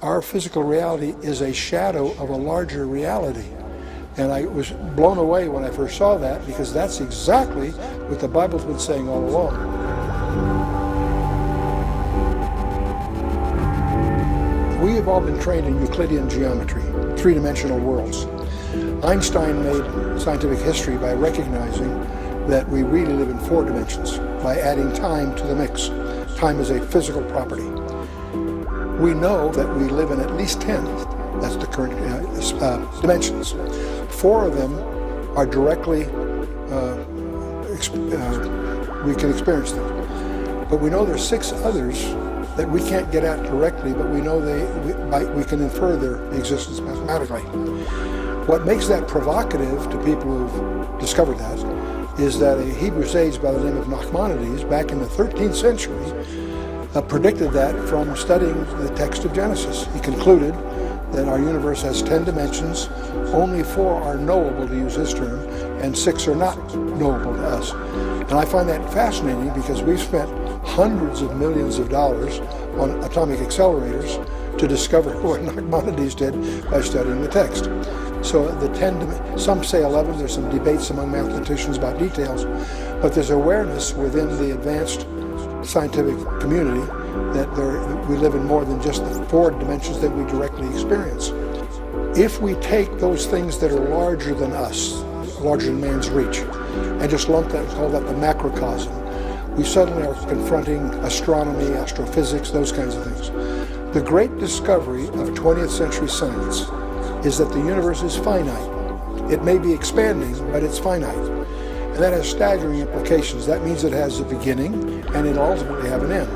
our physical reality is a shadow of a larger reality. And I was blown away when I first saw that, because that's exactly what the Bible's been saying all along. We have all been trained in Euclidean geometry, three-dimensional worlds. Einstein made scientific history by recognizing that we really live in 4 dimensions, by adding time to the mix. Time is a physical property. We know that we live in at least 10. That's the current dimensions. 4 of them are directly, we can experience them. But we know there's 6 others that we can't get at directly, but we know we can infer their existence mathematically. What makes that provocative to people who've discovered that is that a Hebrew sage by the name of Nachmanides, back in the 13th century, predicted that from studying the text of Genesis. He concluded that our universe has 10 dimensions, only 4 are knowable, to use his term, and 6 are not knowable to us. And I find that fascinating, because we've spent hundreds of millions of dollars on atomic accelerators to discover what Nachmanides did by studying the text. So the 10, some say 11, there's some debates among mathematicians about details, but there's awareness within the advanced scientific community that we live in more than just the 4 dimensions that we directly experience. If we take those things that are larger than us, larger than man's reach, and just lump that and call that the macrocosm, we suddenly are confronting astronomy, astrophysics, those kinds of things. The great discovery of 20th century science is that the universe is finite. It may be expanding, but it's finite. And that has staggering implications. That means it has a beginning, and it'll ultimately have an end.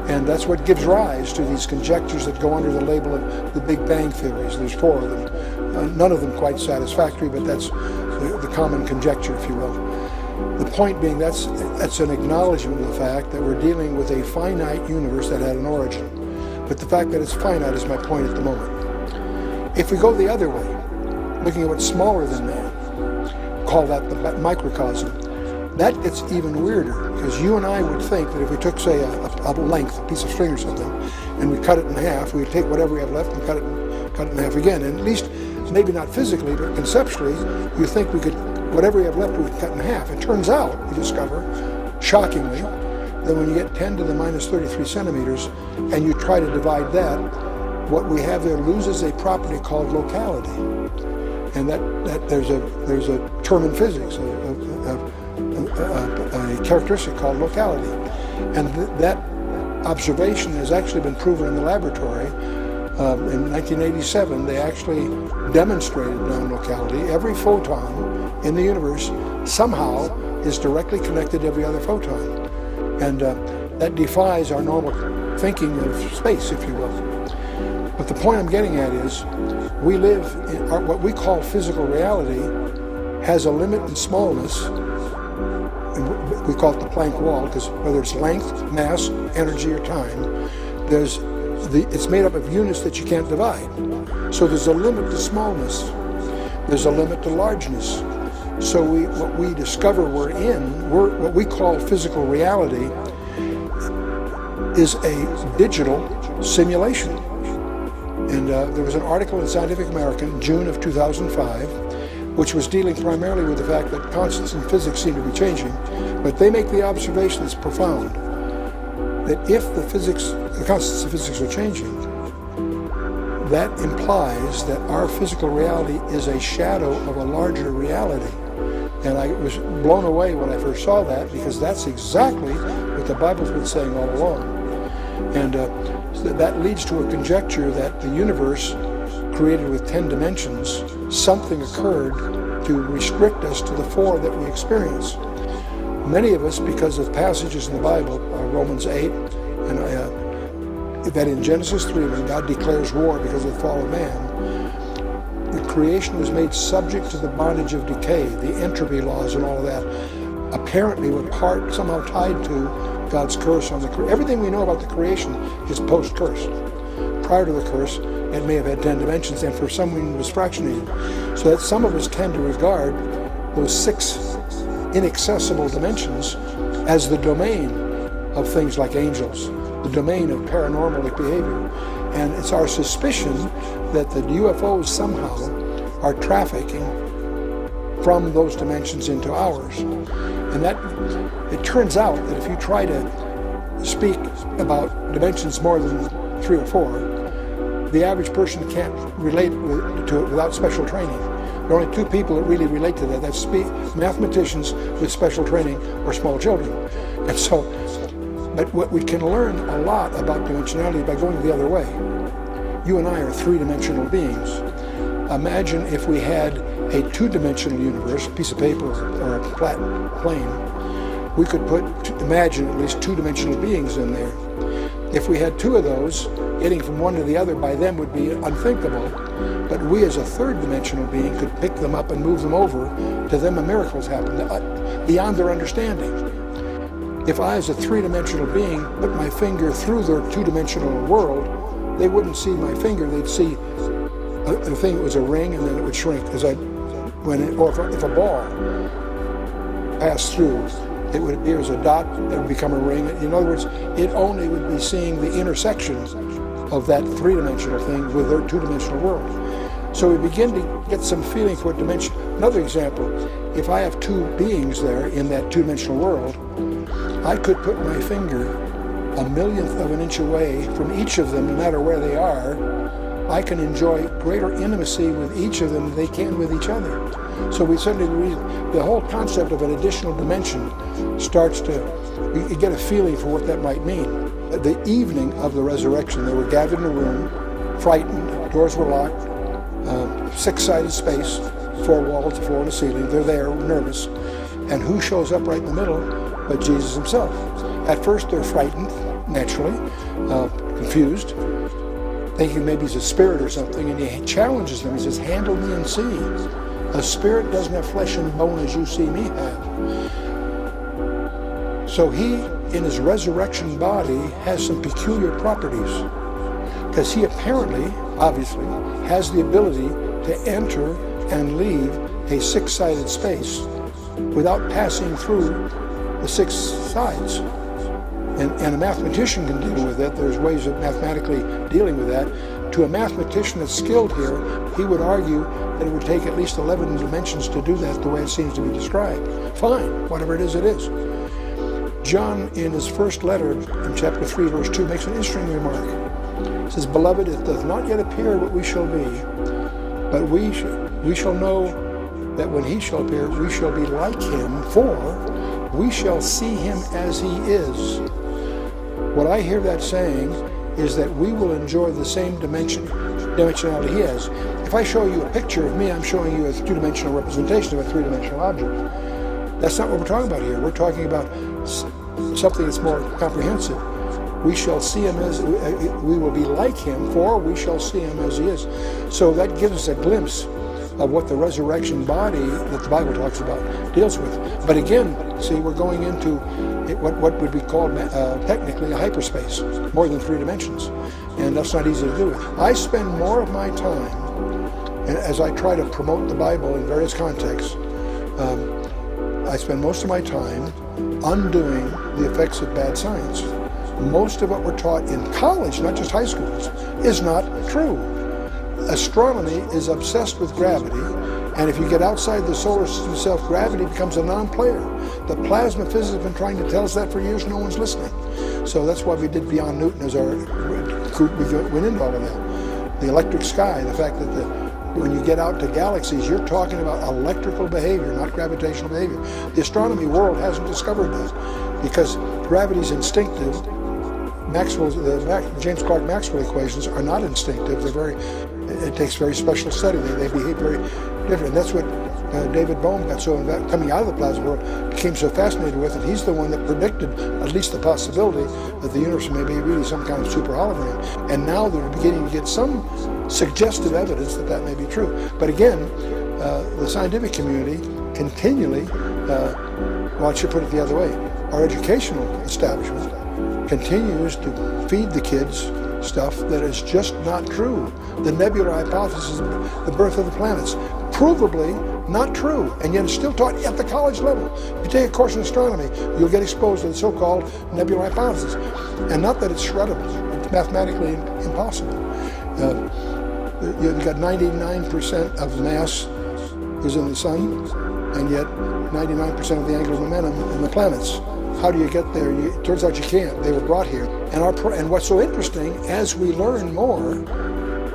And that's what gives rise to these conjectures that go under the label of the Big Bang theories. There's 4 of them. None of them quite satisfactory, but that's the common conjecture, if you will. The point being, that's an acknowledgement of the fact that we're dealing with a finite universe that had an origin. But the fact that it's finite is my point at the moment. If we go the other way, looking at what's smaller than man, call that the microcosm, that gets even weirder, because you and I would think that if we took, say, a length, a piece of string or something, and we cut it in half, we'd take whatever we have left and cut it in half again. And at least, maybe not physically, but conceptually, you think we could, whatever we have left, we could cut in half. It turns out, we discover, shockingly, that when you get 10 to the minus 33 centimeters, and you try to divide that, what we have there loses a property called locality. And that there's a term in physics, a characteristic called locality. And that observation has actually been proven in the laboratory. In 1987, they actually demonstrated non-locality. Every photon in the universe somehow is directly connected to every other photon. And that defies our normal thinking of space, if you will. But the point I'm getting at is, we live in what we call physical reality has a limit in smallness, and we call it the Planck wall, because whether it's length, mass, energy, or time, it's made up of units that you can't divide. So there's a limit to smallness. There's a limit to largeness. So what we discover what we call physical reality is a digital simulation. And there was an article in Scientific American, June of 2005, which was dealing primarily with the fact that constants in physics seem to be changing, but they make the observation that's profound, that if the constants of physics are changing, that implies that our physical reality is a shadow of a larger reality. And I was blown away when I first saw that, because that's exactly what the Bible's been saying all along. And that leads to a conjecture that the universe, created with 10 dimensions, something occurred to restrict us to the 4 that we experience. Many of us, because of passages in the Bible, Romans 8, and that in Genesis 3, when God declares war because of the fall of man, the creation was made subject to the bondage of decay, the entropy laws and all of that, apparently were somehow tied to God's curse on the creation. Everything we know about the creation is post-curse. Prior to the curse, it may have had 10 dimensions, and for some reason it was fractionated. So that some of us tend to regard those 6 inaccessible dimensions as the domain of things like angels, the domain of paranormal behavior. And it's our suspicion that the UFOs somehow are trafficking from those dimensions into ours. And that, it turns out that if you try to speak about dimensions more than 3 or 4, the average person can't relate to it without special training. There are only 2 people that really relate to that. That's mathematicians with special training or small children. And so, but what we can learn a lot about dimensionality by going the other way. You and I are 3-dimensional beings. Imagine if we had a 2-dimensional universe, a piece of paper or a flat plane. We could imagine at least 2-dimensional beings in there. If we had 2 of those, getting from one to the other by them would be unthinkable. But we as a 3rd-dimensional being could pick them up and move them over. To them, miracles happen beyond their understanding. If I as a 3-dimensional being put my finger through their 2-dimensional world, they wouldn't see my finger. They'd see a thing that was a ring, and then it would shrink as if a ball passed through, it would appear as a dot, it would become a ring. In other words, it only would be seeing the intersection of that 3-dimensional thing with their 2-dimensional world. So we begin to get some feeling for dimension. Another example, if I have 2 beings there in that 2-dimensional world, I could put my finger 1/millionth of an inch away from each of them, no matter where they are. I can enjoy greater intimacy with each of them than they can with each other. So we certainly, the whole concept of an additional dimension starts to, you get a feeling for what that might mean. The evening of the resurrection, they were gathered in a room, frightened, doors were locked, 6-sided space, 4 walls, a floor and a ceiling. They're there, nervous. And who shows up right in the middle but Jesus himself? At first they're frightened, naturally, confused, thinking maybe he's a spirit or something, and he challenges them. He says, handle me and see. A spirit doesn't have flesh and bone as you see me have. So he, in his resurrection body, has some peculiar properties, because he apparently, obviously, has the ability to enter and leave a 6-sided space without passing through the 6 sides. And a mathematician can deal with it. There's ways of mathematically dealing with that. To a mathematician that's skilled here, he would argue that it would take at least 11 dimensions to do that the way it seems to be described. Fine, whatever it is, it is. John, in his first letter, in chapter 3, verse 2, makes an interesting remark. He says, beloved, it doth not yet appear what we shall be, but we shall know that when he shall appear, we shall be like him, for we shall see him as he is. What I hear that saying is that we will enjoy the same dimensionality he has. If I show you a picture of me, I'm showing you a 2-dimensional representation of a 3-dimensional object. That's not what we're talking about here. We're talking about something that's more comprehensive. We shall see him as, we will be like him, for we shall see him as he is. So that gives us a glimpse of what the resurrection body that the Bible talks about deals with. But again, see, we're going into what would be called technically a hyperspace, more than 3 dimensions. And that's not easy to do. I spend more of my time, as I try to promote the Bible in various contexts, I spend most of my time undoing the effects of bad science. Most of what we're taught in college, not just high schools, is not true. Astronomy is obsessed with gravity, and if you get outside the solar system itself, gravity becomes a non-player. The plasma physicists have been trying to tell us that for years, no one's listening. So that's why we did Beyond Newton as our group. We went into all of that. The electric sky, the fact that when you get out to galaxies, you're talking about electrical behavior, not gravitational behavior. The astronomy world hasn't discovered that, because gravity's instinctive. James Clerk Maxwell equations are not instinctive. It takes very special study. They behave very different. That's what David Bohm got so coming out of the plasma world, became so fascinated with it. He's the one that predicted at least the possibility that the universe may be really some kind of super hologram. And now they're beginning to get some suggestive evidence that that may be true. But again, the scientific community continually, well, I should put it the other way, our educational establishment continues to feed the kids stuff that is just not true. The nebular hypothesis, the birth of the planets, provably not true, and yet it's still taught at the college level. If you take a course in astronomy, you'll get exposed to the so-called nebular hypothesis. And not that it's shreddable, it's mathematically impossible. You've got 99% of mass is in the sun, and yet 99% of the angular momentum in the planets. How do you get there? It turns out you can't. They were brought here. And what's so interesting, as we learn more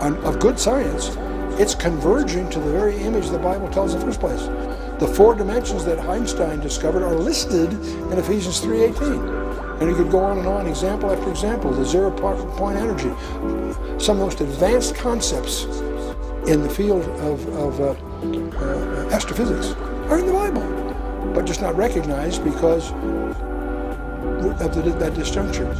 of good science, it's converging to the very image the Bible tells in the first place. The 4 dimensions that Einstein discovered are listed in Ephesians 3:18. And you could go on, example after example. The zero-point energy. Some of the most advanced concepts in the field of astrophysics are in the Bible, but just not recognized because of that disjuncture.